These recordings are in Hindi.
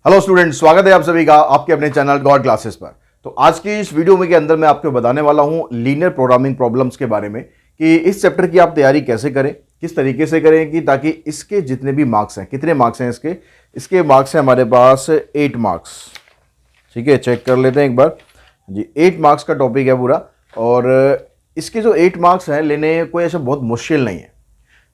हेलो स्टूडेंट्स, स्वागत है आप सभी का आपके अपने चैनल गॉड क्लासेस पर। तो आज की इस वीडियो में के अंदर मैं आपको बताने वाला हूं लीनियर प्रोग्रामिंग प्रॉब्लम्स के बारे में कि इस चैप्टर की आप तैयारी कैसे करें, किस तरीके से करें कि ताकि इसके जितने भी मार्क्स हैं, कितने मार्क्स हैं इसके मार्क्स हैं हमारे पास 8 मार्क्स। ठीक है, चेक कर लेते हैं एक बार जी। 8 मार्क्स का टॉपिक है पूरा और इसके जो 8 मार्क्स हैं लेने कोई ऐसा बहुत मुश्किल नहीं है।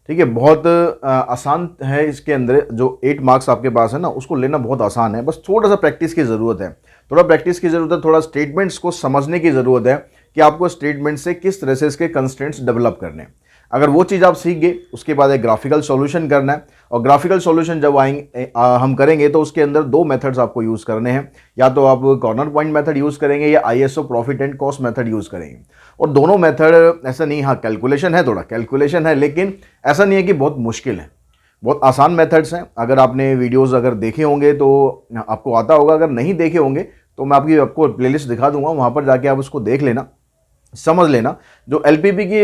ठीक है, बहुत आसान है। इसके अंदर जो 8 मार्क्स आपके पास है ना, उसको लेना बहुत आसान है। बस थोड़ा सा प्रैक्टिस की ज़रूरत है, थोड़ा प्रैक्टिस की ज़रूरत है, थोड़ा स्टेटमेंट्स को समझने की ज़रूरत है कि आपको स्टेटमेंट से किस तरह से इसके कंस्ट्रेंट्स डेवलप करने हैं। अगर वो चीज़ आप सीख गए, उसके बाद एक ग्राफिकल सॉल्यूशन करना है। और ग्राफिकल सॉल्यूशन जब हम करेंगे तो उसके अंदर 2 मेथड्स आपको यूज़ करने हैं। या तो आप कॉर्नर पॉइंट मेथड यूज़ करेंगे या ISO profit and cost method use करेंगे। और दोनों मेथड ऐसा नहीं, हाँ कैलकुलेशन है, थोड़ा कैलकुलेशन है, लेकिन ऐसा नहीं है कि बहुत मुश्किल है। बहुत आसान मेथड्स हैं। अगर आपने वीडियोस अगर देखे होंगे तो आपको आता होगा, अगर नहीं देखे होंगे तो मैं आपको प्लेलिस्ट दिखा दूंगा, वहाँ पर जाके आप उसको देख लेना, समझ लेना। जो एलपीपी की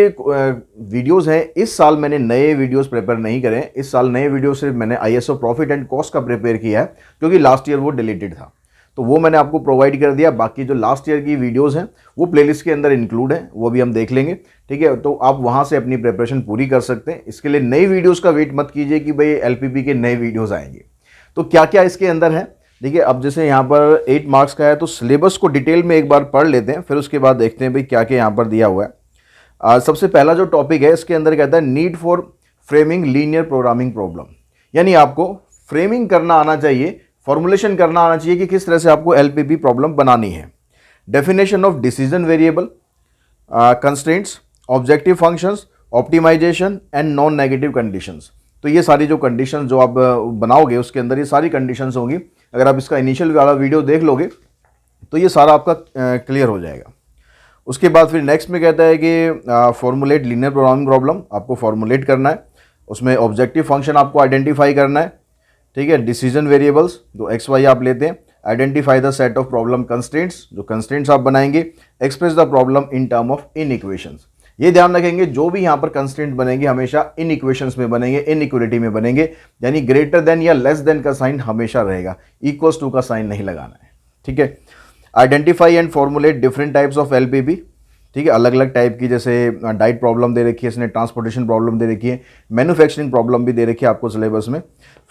वीडियोस हैं, इस साल मैंने नए वीडियोस प्रिपेयर नहीं करे। इस साल नए वीडियो से मैंने आईएसओ प्रॉफिट एंड कॉस्ट का प्रिपेयर किया है, क्योंकि लास्ट ईयर वो डिलीटेड था, तो वो मैंने आपको प्रोवाइड कर दिया। बाकी जो लास्ट ईयर की वीडियोस हैं वो प्लेलिस्ट के अंदर इंक्लूड है, वो भी हम देख लेंगे। ठीक है, तो आप वहाँ से अपनी प्रिपरेशन पूरी कर सकते हैं। इसके लिए नई वीडियोज़ का वेट मत कीजिए कि भाई एलपीपी के नए वीडियोज़ आएंगे। तो क्या क्या इसके अंदर है, देखिए। अब जैसे यहाँ पर 8 मार्क्स का है तो सिलेबस को डिटेल में एक बार पढ़ लेते हैं, फिर उसके बाद देखते हैं भाई क्या क्या यहाँ पर दिया हुआ है। सबसे पहला जो टॉपिक है इसके अंदर कहता है need for framing linear programming problem. यानी आपको फ्रेमिंग करना आना चाहिए, फॉर्मुलेशन करना आना चाहिए कि किस तरह से आपको एलपीपी प्रॉब्लम बनानी है। Definition of decision variable, constraints, objective functions, optimisation and non negative conditions. तो ये सारी जो कंडीशन जो आप बनाओगे उसके अंदर ये सारी कंडीशंस होंगी। अगर आप इसका इनिशियल वाला वीडियो देख लोगे तो ये सारा आपका क्लियर हो जाएगा। उसके बाद फिर नेक्स्ट में कहता है कि फॉर्मुलेट लीनियर प्रोग्रामिंग प्रॉब्लम, आपको फॉर्मुलेट करना है। उसमें ऑब्जेक्टिव फंक्शन आपको आइडेंटिफाई करना है। ठीक है, डिसीजन वेरिएबल्स जो एक्स वाई आप लेते हैं, identify the set of problem constraints, जो कंस्ट्रेंट्स आप बनाएंगे, express the problem in term of in equations. ये ध्यान रखेंगे जो भी यहाँ पर कंस्ट्रेंट बनेंगे हमेशा इन इक्वेशंस में बनेंगे, इन इक्वलिटी में बनेंगे, यानी ग्रेटर देन या लेस देन का साइन हमेशा रहेगा, इक्वल्स टू का साइन नहीं लगाना है। ठीक है, identify and formulate different types of LPP. ठीक है, अलग अलग टाइप की, जैसे डाइट प्रॉब्लम दे रखी है इसने, ट्रांसपोर्टेशन प्रॉब्लम दे रखी है, मैन्युफैक्चरिंग प्रॉब्लम भी दे रखी है आपको सिलेबस में।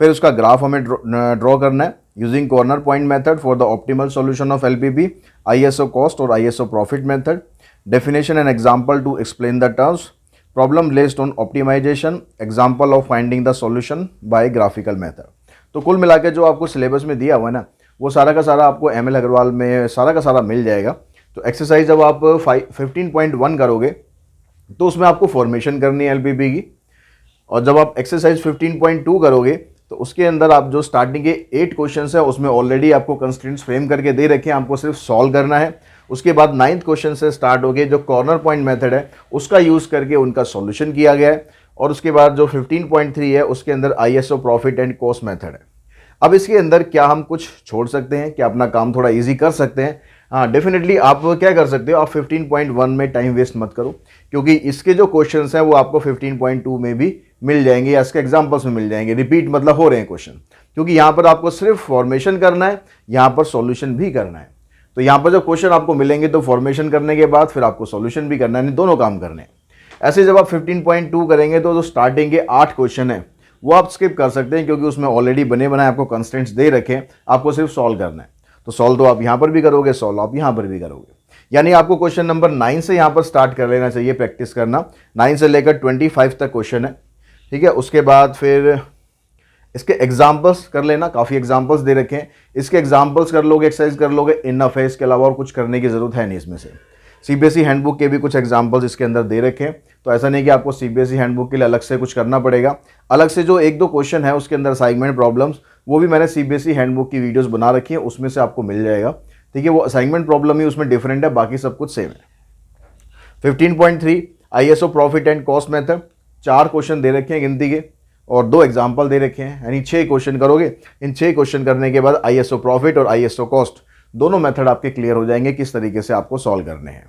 फिर उसका ग्राफ हमें ड्रॉ करना है using corner point method for the optimal solution of LPP, ISO cost और ISO profit method. Definition and example to explain the terms, problem based on optimisation, example of finding the solution by graphical method. तो कुल मिला के जो आपको सिलेबस में दिया हुआ है ना, वो सारा का सारा आपको एमएल अग्रवाल में सारा का सारा मिल जाएगा। तो एक्सरसाइज जब आप 15.1 करोगे तो उसमें आपको फॉर्मेशन करनी है एलपीपी की, और जब आप एक्सरसाइज 15.2 करोगे तो उसके अंदर आप जो स्टार्टिंग के 8 क्वेश्चंस है उसमें ऑलरेडी आपको कंस्ट्रेंट्स फ्रेम करके दे रखे हैं, आपको सिर्फ सॉल्व करना है। उसके बाद 9th क्वेश्चन से स्टार्ट हो गए, जो कॉर्नर पॉइंट मेथड है उसका यूज़ करके उनका सॉल्यूशन किया गया है। और उसके बाद जो 15.3 है उसके अंदर ISO profit and cost method है। अब इसके अंदर क्या हम कुछ छोड़ सकते हैं, क्या अपना काम थोड़ा ईजी कर सकते हैं? हाँ, डेफिनेटली आप क्या कर सकते हो, आप 15.1 में टाइम वेस्ट मत करो, क्योंकि इसके जो क्वेश्चंस हैं वो आपको 15.2 में भी मिल जाएंगे या इसके एग्जांपल्स में मिल जाएंगे। रिपीट मतलब हो रहे हैं क्वेश्चन, क्योंकि यहाँ पर आपको सिर्फ फॉर्मेशन करना है, यहाँ पर सॉल्यूशन भी करना है। तो यहाँ पर जो क्वेश्चन आपको मिलेंगे तो फॉर्मेशन करने के बाद फिर आपको सॉल्यूशन भी करना है, दोनों काम करने हैं। ऐसे जब आप 15.2 करेंगे तो जो स्टार्टिंग के 8 क्वेश्चन है वो आप स्किप कर सकते हैं, क्योंकि उसमें ऑलरेडी बने बनाए आपको कंस्ट्रेंट्स दे रखे हैं, आपको सिर्फ सॉल्व करना है। तो सॉल्व तो आप यहाँ पर भी करोगे, सॉल्व आप यहाँ पर भी करोगे। यानी आपको क्वेश्चन नंबर 9 से यहाँ पर स्टार्ट कर लेना चाहिए प्रैक्टिस करना। 9 से लेकर 25 तक क्वेश्चन है। ठीक है, उसके बाद फिर इसके एग्जाम्पल्स कर लेना, काफ़ी एग्जाम्पल्स दे रखे हैं, इसके एग्जाम्पल्स कर लोगे, एक्सरसाइज कर लोगे, इनफ है। इसके अलावा और कुछ करने की ज़रूरत है नहीं इसमें से। सीबीएसई हैंडबुक के भी कुछ एग्जाम्पल्स इसके अंदर दे रखे हैं, तो ऐसा नहीं कि आपको सीबीएसई हैंडबुक के लिए अलग से कुछ करना पड़ेगा। अलग से जो 1-2 क्वेश्चन है उसके अंदर असाइनमेंट प्रॉब्लम्स, वो भी मैंने सीबीएसई हैंडबुक की वीडियोस बना रखी है, उसमें से आपको मिल जाएगा। ठीक है, वो असाइनमेंट प्रॉब्लम ही उसमें डिफरेंट है, बाकी सब कुछ सेम है। 15.3 ISO profit and cost method, 4 question दे रखे हैं गिनती के और 2 एग्जाम्पल दे रखे हैं, यानी 6 क्वेश्चन करोगे। इन 6 क्वेश्चन करने के बाद आईएसओ प्रॉफिट और आईएसओ कॉस्ट दोनों मेथड आपके क्लियर हो जाएंगे, किस तरीके से आपको सॉल्व करने हैं।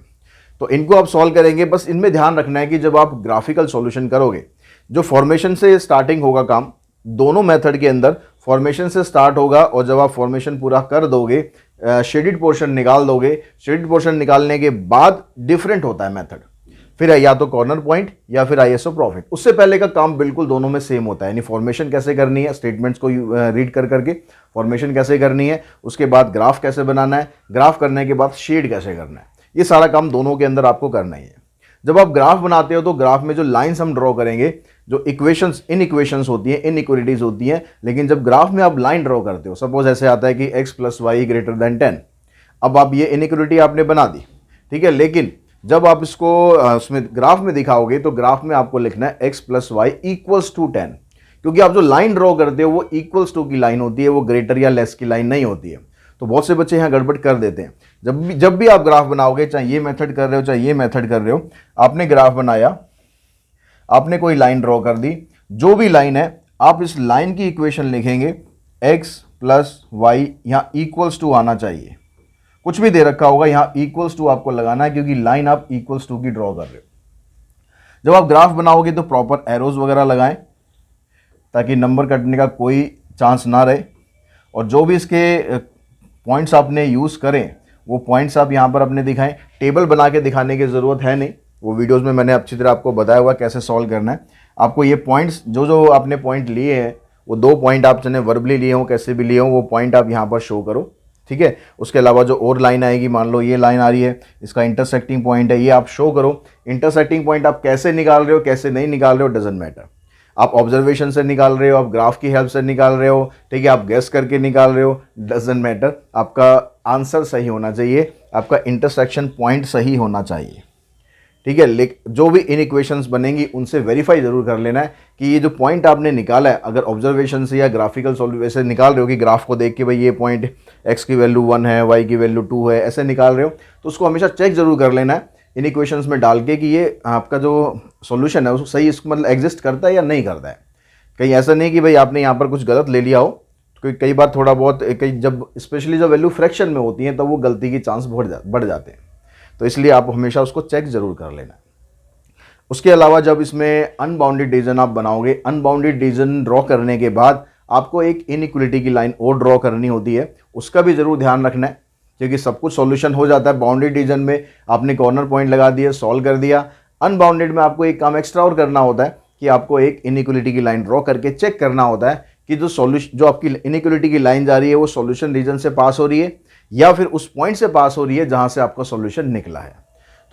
तो इनको आप सॉल्व करेंगे। बस इनमें ध्यान रखना है कि जब आप ग्राफिकल सॉल्यूशन करोगे, जो फॉर्मेशन से स्टार्टिंग होगा काम, दोनों मेथड के अंदर फॉर्मेशन से स्टार्ट होगा और जब आप फॉर्मेशन पूरा कर दोगे, शेडिड पोर्शन निकाल दोगे, शेडिड पोर्शन निकालने के बाद डिफरेंट होता है मेथड, फिर या तो कॉर्नर पॉइंट या फिर आईएसओ प्रॉफिट। उससे पहले का काम बिल्कुल दोनों में सेम होता है, यानी फॉर्मेशन कैसे करनी है, स्टेटमेंट्स को रीड कर करके फॉर्मेशन कैसे करनी है, उसके बाद ग्राफ कैसे बनाना है, ग्राफ करने के बाद शेड कैसे करना है, ये सारा काम दोनों के अंदर आपको करना ही है। जब आप ग्राफ बनाते हो तो ग्राफ में जो लाइंस हम ड्रॉ करेंगे, जो इक्वेशंस इन इक्वेशंस होती हैं, इनइक्वालिटीज होती हैं, लेकिन जब ग्राफ में आप लाइन ड्रॉ करते हो, सपोज ऐसे आता है कि x + y > 10, अब आप ये इनइक्वालिटी आपने बना दी, ठीक है, लेकिन जब आप इसको उसमें ग्राफ में दिखाओगे तो ग्राफ में आपको लिखना है x + y = 10, क्योंकि आप जो लाइन ड्रॉ करते हो वो इक्वल्स टू की लाइन होती है, वो ग्रेटर या लेस की लाइन नहीं होती है। तो बहुत से बच्चे यहाँ गड़बड़ कर देते हैं। जब भी आप ग्राफ बनाओगे, चाहे ये मेथड कर रहे हो चाहे ये मेथड कर रहे हो, आपने ग्राफ बनाया, आपने कोई लाइन ड्रॉ कर दी, जो भी लाइन है आप इस लाइन की इक्वेशन लिखेंगे x + y, यहाँ इक्वल्स टू आना चाहिए, कुछ भी दे रखा होगा यहाँ इक्वल्स टू आपको लगाना है, क्योंकि लाइन आप इक्वल्स टू की ड्रॉ कर रहे हो। जब आप ग्राफ बनाओगे तो प्रॉपर एरोज वगैरह लगाएं ताकि नंबर कटने का कोई चांस ना रहे, और जो भी इसके पॉइंट्स आपने यूज़ करें वो पॉइंट्स आप यहाँ पर अपने दिखाएं। टेबल बना के दिखाने की ज़रूरत है नहीं, वो वीडियोस में मैंने अच्छी तरह आपको बताया हुआ कैसे सॉल्व करना है। आपको ये पॉइंट्स जो आपने पॉइंट लिए हैं, वो 2 पॉइंट आप चाहे वर्बली लिए हों कैसे भी लिए हों, वो पॉइंट आप यहाँ पर शो करो, ठीक है। उसके अलावा जो और लाइन आएगी, मान लो ये लाइन आ रही है, इसका इंटरसेक्टिंग पॉइंट है, ये आप शो करो। इंटरसेक्टिंग पॉइंट आप कैसे निकाल रहे हो कैसे नहीं निकाल रहे हो डजेंट मैटर, आप ऑब्जर्वेशन से निकाल रहे हो, आप ग्राफ की हेल्प से निकाल रहे हो, ठीक है, आप गेस करके निकाल रहे हो, डजेंट मैटर, आपका आंसर सही होना चाहिए, आपका इंटरसेक्शन पॉइंट सही होना चाहिए, ठीक है। लेकिन जो भी इन इक्वेशंस बनेंगी उनसे वेरीफाई जरूर कर लेना है कि ये जो पॉइंट आपने निकाला है, अगर ऑब्जर्वेशन से या ग्राफिकल सॉल्व से निकाल रहे हो कि ग्राफ को देख के भाई ये पॉइंट x की वैल्यू 1 है, y की वैल्यू 2 है, ऐसे निकाल रहे हो, तो उसको हमेशा चेक जरूर कर लेना है इन इक्वेशंस में डाल के कि ये आपका जो सॉल्यूशन है वो सही इसको मतलब एग्जिस्ट करता है या नहीं करता है। कहीं ऐसा नहीं कि भाई आपने यहाँ पर कुछ गलत ले लिया हो, क्योंकि कई बार थोड़ा बहुत कई जब स्पेशली जब वैल्यू फ्रैक्शन में होती है तो वो गलती की चांस बढ़ जाते हैं, तो इसलिए आप हमेशा उसको चेक जरूर कर लेना। उसके अलावा जब इसमें अनबाउंडेड डिवीजन आप बनाओगे, अनबाउंडेड डिवीजन ड्रॉ करने के बाद आपको एक इनइक्वालिटी की लाइन और ड्रॉ करनी होती है, उसका भी जरूर ध्यान रखना है, क्योंकि सब कुछ सॉल्यूशन हो जाता है बाउंडेड डिवीजन में, आपने कॉर्नर पॉइंट लगा दिया, सॉल्व कर दिया। अनबाउंडेड में आपको एक काम एक्स्ट्रा और करना होता है कि आपको एक इनइक्वालिटी की लाइन ड्रॉ करके चेक करना होता है कि जो आपकी इनइक्वालिटी की लाइन जा रही है वो सॉल्यूशन रीजन से पास हो रही है या फिर उस पॉइंट से पास हो रही है जहां से आपका सॉल्यूशन निकला है।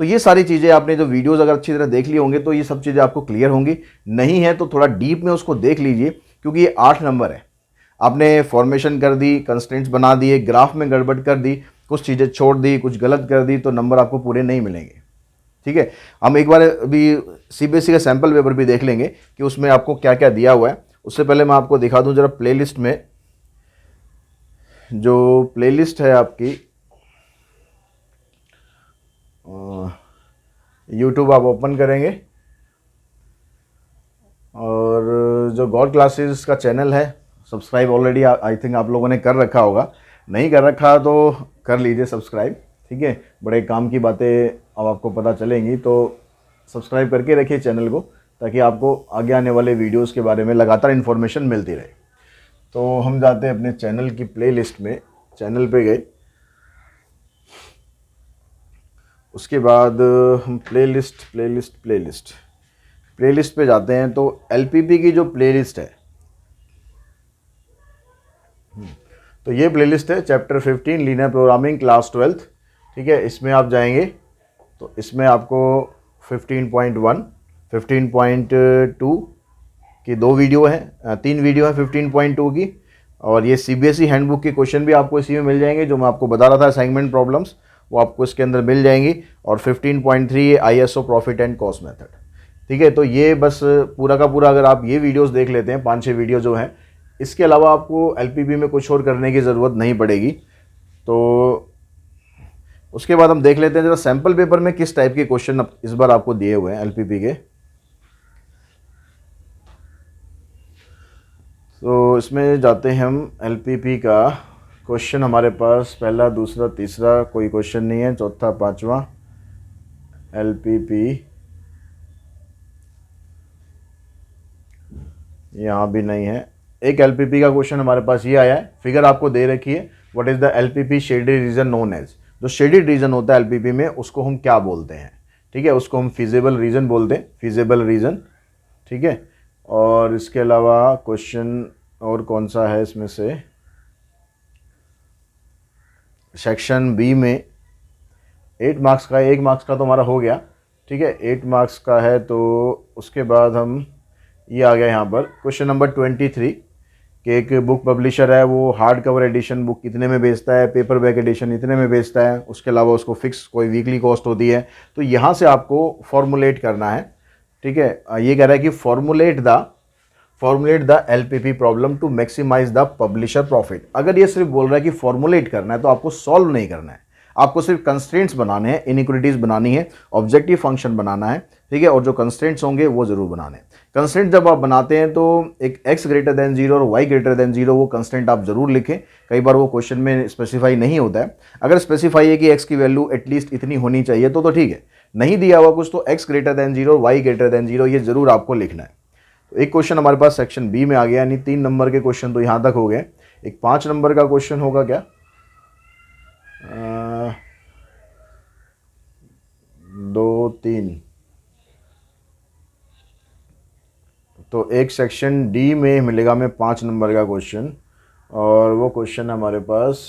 तो ये सारी चीज़ें आपने जो वीडियोस अगर अच्छी तरह देख ली होंगे तो ये सब चीज़ें आपको क्लियर होंगी, नहीं है तो थोड़ा डीप में उसको देख लीजिए, क्योंकि ये 8 नंबर है। आपने फॉर्मेशन कर दी, कंस्ट्रेंट्स बना दिए, ग्राफ में गड़बड़ कर दी, कुछ चीज़ें छोड़ दी, कुछ गलत कर दी, तो नंबर आपको पूरे नहीं मिलेंगे, ठीक है। हम एक बार अभी सीबीएसई का सैम्पल पेपर भी देख लेंगे कि उसमें आपको क्या क्या दिया हुआ है। उससे पहले मैं आपको दिखा दूं जरा प्लेलिस्ट में, जो प्लेलिस्ट है आपकी यूट्यूब आप ओपन करेंगे और जो गॉड क्लासेस का चैनल है सब्सक्राइब ऑलरेडी आई थिंक आप लोगों ने कर रखा होगा, नहीं कर रखा तो कर लीजिए सब्सक्राइब, ठीक है। बड़े काम की बातें अब आपको पता चलेंगी, तो सब्सक्राइब करके रखिए चैनल को ताकि आपको आगे आने वाले वीडियोस के बारे में लगातार इन्फॉर्मेशन मिलती रहे। तो हम जाते हैं अपने चैनल की प्लेलिस्ट में, चैनल पे गए, उसके बाद हम प्लेलिस्ट पे जाते हैं। तो एलपीपी की जो प्लेलिस्ट है, तो ये प्लेलिस्ट है chapter 15 linear programming class 12th, ठीक है। इसमें आप जाएंगे तो इसमें आपको 15.1, 15.2 की 2 वीडियो हैं, 3 वीडियो हैं 15.2 की, और ये सीबीएसई हैंडबुक के क्वेश्चन भी आपको इसी में मिल जाएंगे, जो मैं आपको बता रहा था असाइनमेंट प्रॉब्लम्स, वो आपको इसके अंदर मिल जाएंगी। और 15.3 ISO profit and cost method, ठीक है। तो ये बस पूरा का पूरा अगर आप ये वीडियोस देख लेते हैं, 5-6 वीडियो जो हैं, इसके अलावा आपको एलपीपी में कुछ और करने की ज़रूरत नहीं पड़ेगी। तो उसके बाद हम देख लेते हैं जरा सैम्पल पेपर में किस टाइप के क्वेश्चन इस बार आपको दिए हुए हैं एलपीपी के। तो इसमें जाते हैं हम, एलपीपी का क्वेश्चन हमारे पास पहला, दूसरा, तीसरा कोई क्वेश्चन नहीं है, चौथा, पांचवा एलपीपी यहाँ भी नहीं है, एक एलपीपी का क्वेश्चन हमारे पास ये आया है, फिगर आपको दे रखी है, what is the LPP shaded region known as. जो शेडेड रीजन होता है एलपीपी में उसको हम क्या बोलते हैं, ठीक है, उसको हम फिजिबल रीजन बोलते हैं, फिजिबल रीजन, ठीक है। और इसके अलावा क्वेश्चन और कौन सा है इसमें से, सेक्शन बी में 8 मार्क्स का है, 1 मार्क्स का तो हमारा हो गया, ठीक है, 8 मार्क्स का है। तो उसके बाद हम ये आ गया यहाँ पर क्वेश्चन नंबर 23 कि एक बुक पब्लिशर है, वो हार्ड कवर एडिशन बुक कितने में बेचता है, पेपर बैक एडिशन इतने में बेचता है, उसके अलावा उसको फिक्स कोई वीकली कॉस्ट होती है। तो यहाँ से आपको फॉर्मुलेट करना है, ठीक है। ये कह रहा है कि formulate the LPP problem to maximise the publisher profit. अगर ये सिर्फ बोल रहा है कि फॉर्मुलेट करना है तो आपको सॉल्व नहीं करना है, आपको सिर्फ कंस्ट्रेंट्स बनाने हैं, इनइक्वालिटीज बनानी है, ऑब्जेक्टिव फंक्शन बनाना है, ठीक है। और जो कंस्ट्रेंट्स होंगे वो जरूर बनाने हैं। कंस्ट्रेंट जब आप बनाते हैं तो एक x ग्रेटर देन 0 और y ग्रेटर देन 0 वो कंस्ट्रेंट आप जरूर लिखें। कई बार वो क्वेश्चन में स्पेसिफाई नहीं होता है। अगर स्पेसिफाई है कि x की वैल्यू एटलीस्ट इतनी होनी चाहिए तो ठीक है, नहीं दिया हुआ कुछ तो x greater than 0 y greater than 0 ये जरूर आपको लिखना है। तो एक क्वेश्चन हमारे पास सेक्शन बी में आ गया, यानी 3 नंबर के क्वेश्चन तो यहाँ तक हो गए। एक 5 नंबर का क्वेश्चन होगा क्या, 2, 3, तो एक सेक्शन डी में मिलेगा हमें 5 नंबर का क्वेश्चन, और वो क्वेश्चन हमारे पास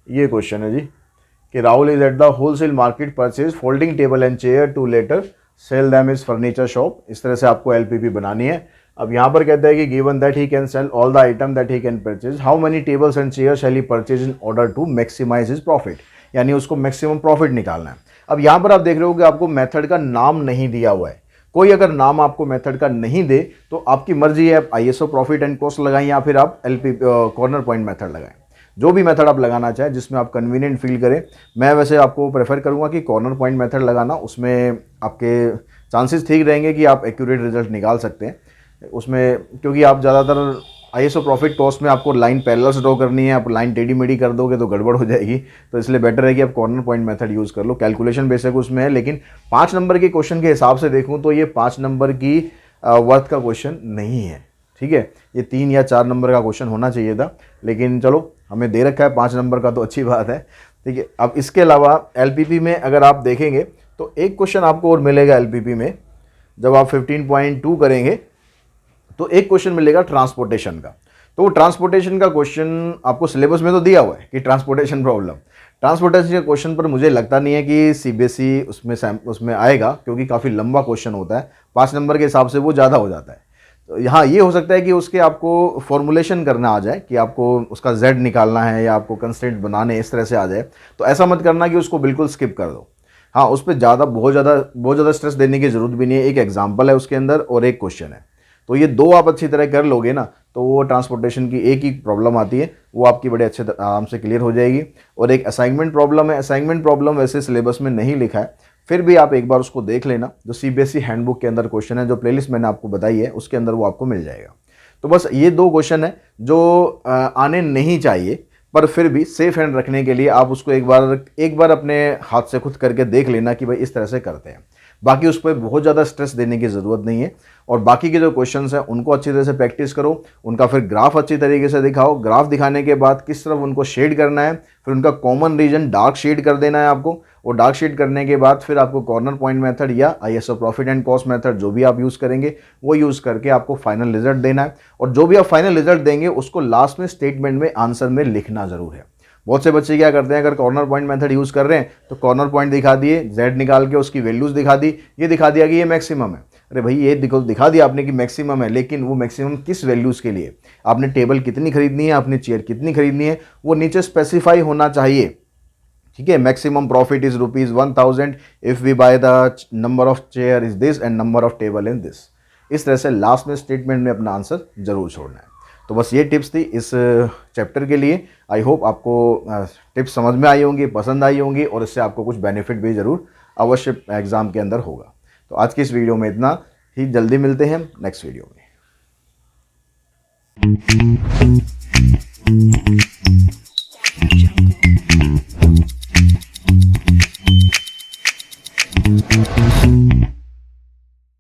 ये क्वेश्चन है जी कि Rahul is at the wholesale market purchase folding table and chair to later sell them is furniture shop. इस तरह से आपको एलपीपी बनानी है। अब यहाँ पर कहता है कि given that he can sell all the item that he can purchase, how many tables and chair shall he purchase in order to maximise his profit, यानी उसको मैक्सिमम प्रॉफिट निकालना है। अब यहाँ पर आप देख रहे हो कि आपको मेथड का नाम नहीं दिया हुआ है। कोई अगर नाम आपको मेथड का नहीं दे तो आपकी मर्जी है, आप आईएसओ प्रॉफिट एंड कॉस्ट लगाएं या फिर आप कॉर्नर पॉइंट मेथड लगाएं, जो भी मेथड आप लगाना चाहें जिसमें आप कन्वीनियंट फील करें। मैं वैसे आपको प्रेफर करूंगा कि कॉर्नर पॉइंट मेथड लगाना, उसमें आपके चांसेस ठीक रहेंगे कि आप एक्यूरेट रिजल्ट निकाल सकते हैं उसमें, क्योंकि आप ज़्यादातर आईएसओ प्रॉफिट कॉस्ट में आपको लाइन पैरेलल ड्रॉ करनी है, आप लाइन टेढ़ी मेढ़ी कर दोगे तो गड़बड़ हो जाएगी। तो इसलिए बेटर है कि आप कॉर्नर पॉइंट मेथड यूज़ कर लो। कैलकुलेशन बेसिक उसमें है, लेकिन 5 नंबर के क्वेश्चन के हिसाब से देखूं तो ये 5 नंबर की वर्थ का क्वेश्चन नहीं है, ठीक है। ये 3 या 4 नंबर का क्वेश्चन होना चाहिए था, लेकिन चलो हमें दे रखा है 5 नंबर का तो अच्छी बात है, ठीक है। अब इसके अलावा एलपीपी में अगर आप देखेंगे तो एक क्वेश्चन आपको और मिलेगा एलपीपी में। जब आप 15.2 करेंगे तो एक क्वेश्चन मिलेगा ट्रांसपोर्टेशन का। तो वो ट्रांसपोर्टेशन का क्वेश्चन आपको सिलेबस में तो दिया हुआ है कि ट्रांसपोर्टेशन प्रॉब्लम, ट्रांसपोर्टेशन के क्वेश्चन पर मुझे लगता नहीं है कि सीबीएसई उसमें आएगा, क्योंकि काफ़ी लंबा क्वेश्चन होता है। 5 नंबर के हिसाब से वो ज़्यादा हो जाता है। तो यहाँ ये हो सकता है कि उसके आपको फॉर्मुलेशन करना आ जाए कि आपको उसका जेड निकालना है या आपको कंस्ट्रेंट बनाने, इस तरह से आ जाए। तो ऐसा मत करना कि उसको बिल्कुल स्किप कर दो। हाँ, उस पर बहुत ज़्यादा स्ट्रेस देने की ज़रूरत भी नहीं है। एक एग्जाम्पल है उसके अंदर और एक क्वेश्चन है, तो ये 2 आप अच्छी तरह कर लोगे ना तो वो ट्रांसपोर्टेशन की एक ही प्रॉब्लम आती है, वो आपकी बड़े अच्छे आराम से क्लियर हो जाएगी। और एक असाइनमेंट प्रॉब्लम है, असाइनमेंट प्रॉब्लम वैसे सिलेबस में नहीं लिखा है, फिर भी आप एक बार उसको देख लेना। जो सीबीएसई हैंडबुक के अंदर क्वेश्चन है, जो प्लेलिस्ट मैंने आपको बताई है उसके अंदर वो आपको मिल जाएगा। तो बस ये 2 क्वेश्चन है जो आने नहीं चाहिए, पर फिर भी सेफ हैंड रखने के लिए आप उसको एक बार अपने हाथ से खुद करके देख लेना कि भाई इस तरह से करते हैं। बाकी उस पर बहुत ज़्यादा स्ट्रेस देने की ज़रूरत नहीं है। और बाकी के जो क्वेश्चंस हैं उनको अच्छी तरह से प्रैक्टिस करो, उनका फिर ग्राफ अच्छी तरीके से दिखाओ। ग्राफ दिखाने के बाद किस तरफ उनको शेड करना है, फिर उनका कॉमन रीजन डार्क शेड कर देना है आपको। और डार्क शेड करने के बाद फिर आपको कॉर्नर पॉइंट मेथड या ISO profit and cost method जो भी आप यूज़ करेंगे वो यूज़ करके आपको फाइनल रिजल्ट देना है। और जो भी आप फाइनल रिजल्ट देंगे उसको लास्ट में स्टेटमेंट में आंसर में लिखना ज़रूर है। बहुत से बच्चे क्या करते हैं, अगर कॉर्नर पॉइंट मेथड यूज़ कर रहे हैं तो कॉर्नर पॉइंट दिखा दिए, जेड निकाल के उसकी वैल्यूज़ दिखा दी, ये दिखा दिया कि ये मैक्सिमम है। अरे भाई ये दिखा दिया आपने कि मैक्सिमम है, लेकिन वो मैक्सिमम किस वैल्यूज़ के लिए, आपने टेबल कितनी खरीदनी है, आपने चेयर कितनी खरीदनी है, वो नीचे स्पेसिफाई होना चाहिए, ठीक है। Maximum profit is ₹1000 if we buy the number of chair is this and number of table in this. इस तरह से लास्ट में स्टेटमेंट में अपना आंसर जरूर छोड़ना है। तो बस ये टिप्स थी इस चैप्टर के लिए। आई होप आपको टिप्स समझ में आई होंगी, पसंद आई होंगी, और इससे आपको कुछ बेनिफिट भी ज़रूर अवश्य एग्ज़ाम के अंदर होगा। तो आज की इस वीडियो में इतना ही, जल्दी मिलते हैं नेक्स्ट वीडियो में।